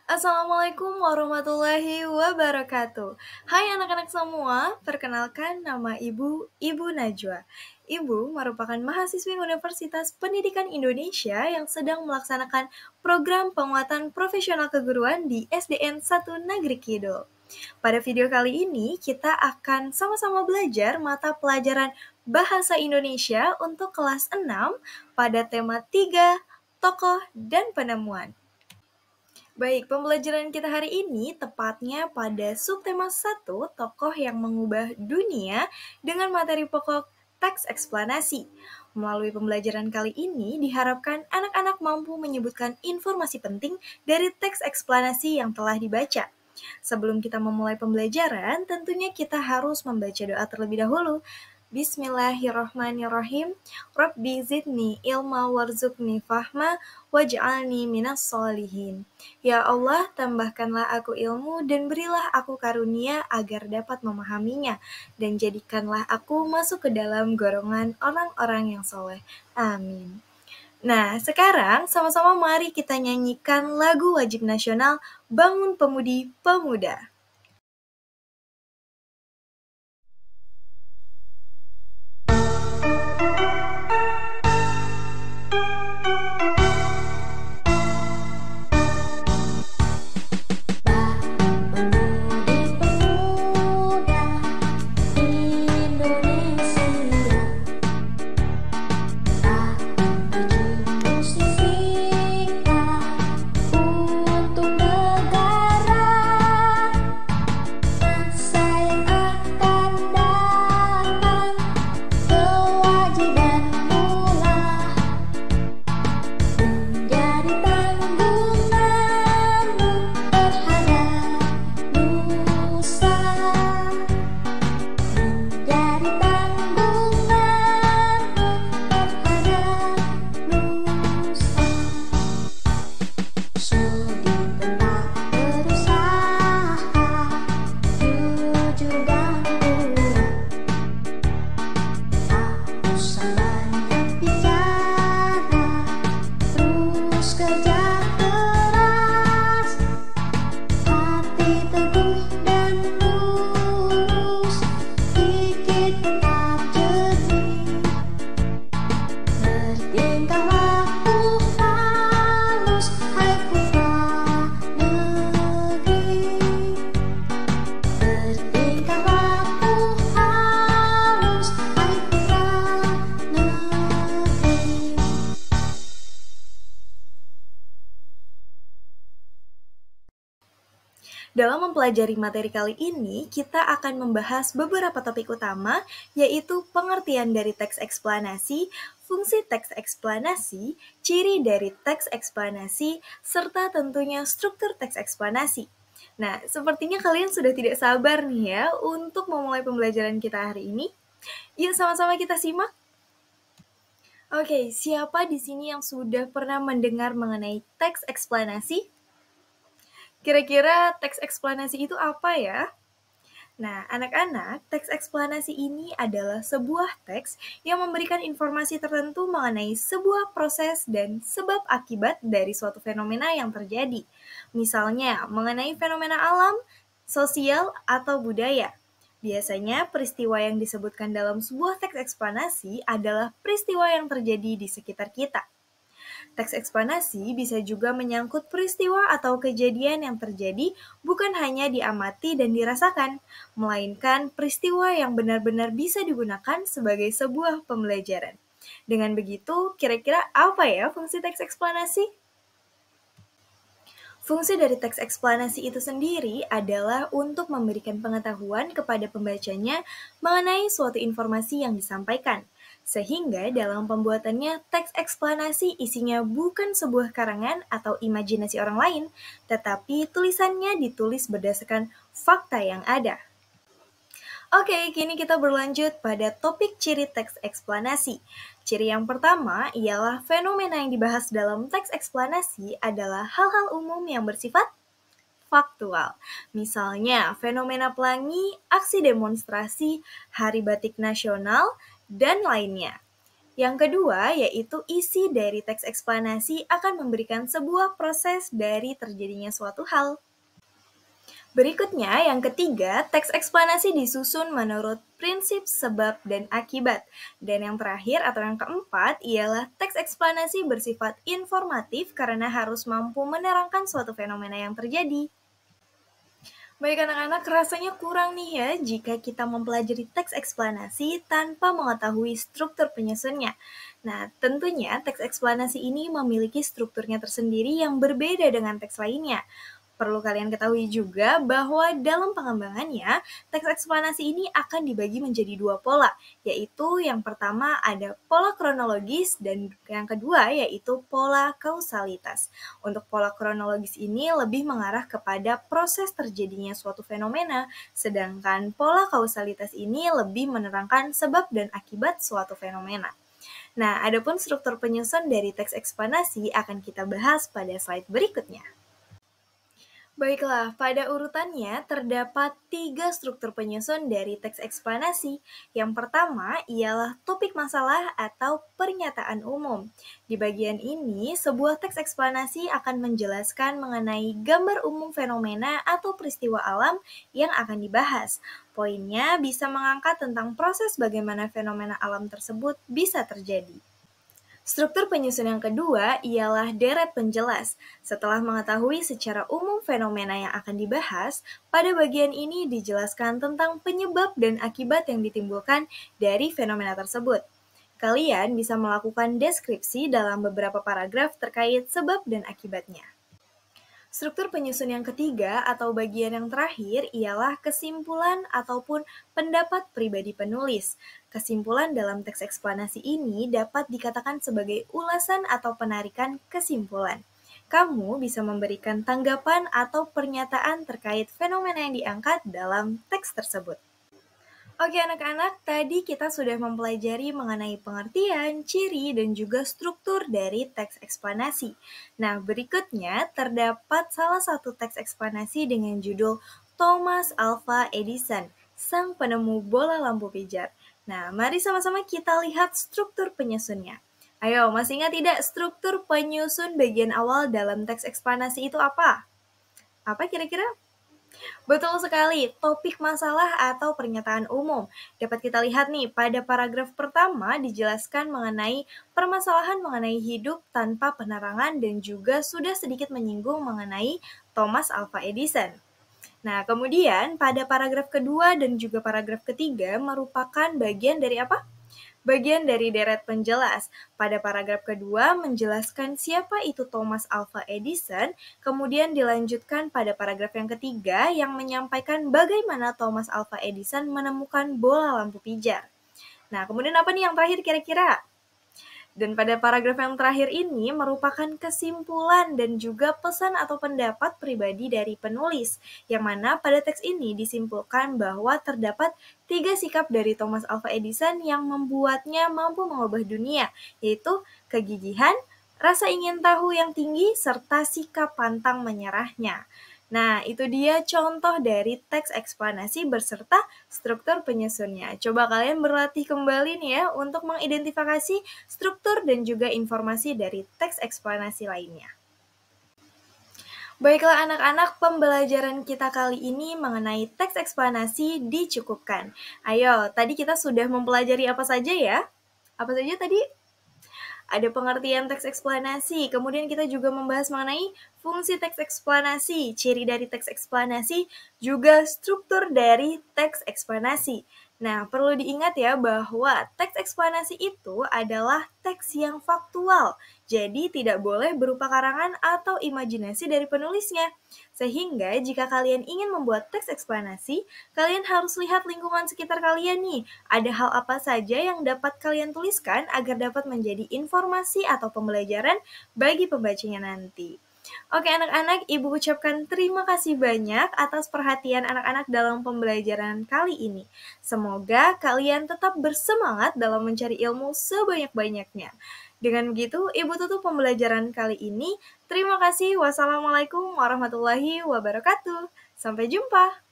Assalamualaikum warahmatullahi wabarakatuh. Hai anak-anak semua, perkenalkan nama Ibu Najwa. Ibu merupakan mahasiswi Universitas Pendidikan Indonesia yang sedang melaksanakan program penguatan profesional keguruan di SDN 1 Negeri Kidul. Pada video kali ini, kita akan sama-sama belajar mata pelajaran Bahasa Indonesia untuk kelas 6 pada tema 3, tokoh dan penemuan. Baik, pembelajaran kita hari ini tepatnya pada subtema 1, tokoh yang mengubah dunia dengan materi pokok teks eksplanasi. Melalui pembelajaran kali ini, diharapkan anak-anak mampu menyebutkan informasi penting dari teks eksplanasi yang telah dibaca. Sebelum kita memulai pembelajaran, tentunya kita harus membaca doa terlebih dahulu. Bismillahirrahmanirrahim. Rabbi zidni ilma warzuqni fahma waj'alni minas solihin. Ya Allah, tambahkanlah aku ilmu dan berilah aku karunia agar dapat memahaminya, dan jadikanlah aku masuk ke dalam golongan orang-orang yang soleh. Amin. Nah, sekarang sama-sama mari kita nyanyikan lagu wajib nasional Bangun Pemudi Pemuda. Dalam mempelajari materi kali ini, kita akan membahas beberapa topik utama, yaitu pengertian dari teks eksplanasi, fungsi teks eksplanasi, ciri dari teks eksplanasi, serta tentunya struktur teks eksplanasi. Nah, sepertinya kalian sudah tidak sabar nih ya untuk memulai pembelajaran kita hari ini. Yuk sama-sama kita simak. Oke, siapa di sini yang sudah pernah mendengar mengenai teks eksplanasi? Kira-kira teks eksplanasi itu apa ya? Nah, anak-anak, teks eksplanasi ini adalah sebuah teks yang memberikan informasi tertentu mengenai sebuah proses dan sebab akibat dari suatu fenomena yang terjadi. Misalnya, mengenai fenomena alam, sosial, atau budaya. Biasanya, peristiwa yang disebutkan dalam sebuah teks eksplanasi adalah peristiwa yang terjadi di sekitar kita. Teks eksplanasi bisa juga menyangkut peristiwa atau kejadian yang terjadi bukan hanya diamati dan dirasakan, melainkan peristiwa yang benar-benar bisa digunakan sebagai sebuah pembelajaran. Dengan begitu, kira-kira apa ya fungsi teks eksplanasi? Fungsi dari teks eksplanasi itu sendiri adalah untuk memberikan pengetahuan kepada pembacanya mengenai suatu informasi yang disampaikan. Sehingga dalam pembuatannya, teks eksplanasi isinya bukan sebuah karangan atau imajinasi orang lain, tetapi tulisannya ditulis berdasarkan fakta yang ada. Oke, kini kita berlanjut pada topik ciri teks eksplanasi. Ciri yang pertama ialah fenomena yang dibahas dalam teks eksplanasi adalah hal-hal umum yang bersifat faktual. Misalnya, fenomena pelangi, aksi demonstrasi, hari batik nasional, dan lainnya. Yang kedua, yaitu isi dari teks eksplanasi akan memberikan sebuah proses dari terjadinya suatu hal. Berikutnya, yang ketiga, teks eksplanasi disusun menurut prinsip sebab dan akibat. Dan yang terakhir atau yang keempat ialah teks eksplanasi bersifat informatif karena harus mampu menerangkan suatu fenomena yang terjadi. Baik anak-anak, rasanya kurang nih ya jika kita mempelajari teks eksplanasi tanpa mengetahui struktur penyusunnya. Nah, tentunya teks eksplanasi ini memiliki strukturnya tersendiri yang berbeda dengan teks lainnya. Perlu kalian ketahui juga bahwa dalam pengembangannya, teks eksplanasi ini akan dibagi menjadi dua pola, yaitu yang pertama ada pola kronologis dan yang kedua yaitu pola kausalitas. Untuk pola kronologis ini lebih mengarah kepada proses terjadinya suatu fenomena, sedangkan pola kausalitas ini lebih menerangkan sebab dan akibat suatu fenomena. Nah, adapun struktur penyusun dari teks eksplanasi akan kita bahas pada slide berikutnya. Baiklah, pada urutannya terdapat 3 struktur penyusun dari teks eksplanasi. Yang pertama ialah topik masalah atau pernyataan umum. Di bagian ini, sebuah teks eksplanasi akan menjelaskan mengenai gambar umum fenomena atau peristiwa alam yang akan dibahas. Poinnya bisa mengangkat tentang proses bagaimana fenomena alam tersebut bisa terjadi. Struktur penyusun yang kedua ialah deret penjelas. Setelah mengetahui secara umum fenomena yang akan dibahas, pada bagian ini dijelaskan tentang penyebab dan akibat yang ditimbulkan dari fenomena tersebut. Kalian bisa melakukan deskripsi dalam beberapa paragraf terkait sebab dan akibatnya. Struktur penyusun yang ketiga atau bagian yang terakhir ialah kesimpulan ataupun pendapat pribadi penulis. Kesimpulan dalam teks eksplanasi ini dapat dikatakan sebagai ulasan atau penarikan kesimpulan. Kamu bisa memberikan tanggapan atau pernyataan terkait fenomena yang diangkat dalam teks tersebut. Oke anak-anak, tadi kita sudah mempelajari mengenai pengertian, ciri, dan juga struktur dari teks eksplanasi. Nah, berikutnya terdapat salah satu teks eksplanasi dengan judul Thomas Alva Edison, sang penemu bola lampu pijar. Nah, mari sama-sama kita lihat struktur penyusunnya. Ayo, masih ingat tidak struktur penyusun bagian awal dalam teks eksplanasi itu apa? Apa kira-kira? Betul sekali, topik masalah atau pernyataan umum. Dapat kita lihat nih, pada paragraf pertama dijelaskan mengenai permasalahan mengenai hidup tanpa penerangan dan juga sudah sedikit menyinggung mengenai Thomas Alva Edison. Nah, kemudian pada paragraf kedua dan juga paragraf ketiga merupakan bagian dari apa? Bagian dari deret penjelas. Pada paragraf kedua menjelaskan siapa itu Thomas Alva Edison, kemudian dilanjutkan pada paragraf yang ketiga yang menyampaikan bagaimana Thomas Alva Edison menemukan bola lampu pijar. Nah, kemudian apa nih yang terakhir kira-kira? Dan pada paragraf yang terakhir ini merupakan kesimpulan dan juga pesan atau pendapat pribadi dari penulis, yang mana pada teks ini disimpulkan bahwa terdapat 3 sikap dari Thomas Alva Edison yang membuatnya mampu mengubah dunia, yaitu kegigihan, rasa ingin tahu yang tinggi, serta sikap pantang menyerahnya. Nah, itu dia contoh dari teks eksplanasi berserta struktur penyusunnya. Coba kalian berlatih kembali nih ya untuk mengidentifikasi struktur dan juga informasi dari teks eksplanasi lainnya. Baiklah anak-anak, pembelajaran kita kali ini mengenai teks eksplanasi dicukupkan. Ayo, tadi kita sudah mempelajari apa saja ya? Apa saja tadi? Ada pengertian teks eksplanasi, kemudian kita juga membahas mengenai fungsi teks eksplanasi, ciri dari teks eksplanasi, juga struktur dari teks eksplanasi. Nah, perlu diingat ya bahwa teks eksplanasi itu adalah teks yang faktual, jadi tidak boleh berupa karangan atau imajinasi dari penulisnya. Sehingga jika kalian ingin membuat teks eksplanasi, kalian harus lihat lingkungan sekitar kalian nih. Ada hal apa saja yang dapat kalian tuliskan agar dapat menjadi informasi atau pembelajaran bagi pembacanya nanti. Oke anak-anak, Ibu ucapkan terima kasih banyak atas perhatian anak-anak dalam pembelajaran kali ini. Semoga kalian tetap bersemangat dalam mencari ilmu sebanyak-banyaknya. Dengan begitu, Ibu tutup pembelajaran kali ini. Terima kasih. Wassalamualaikum warahmatullahi wabarakatuh. Sampai jumpa.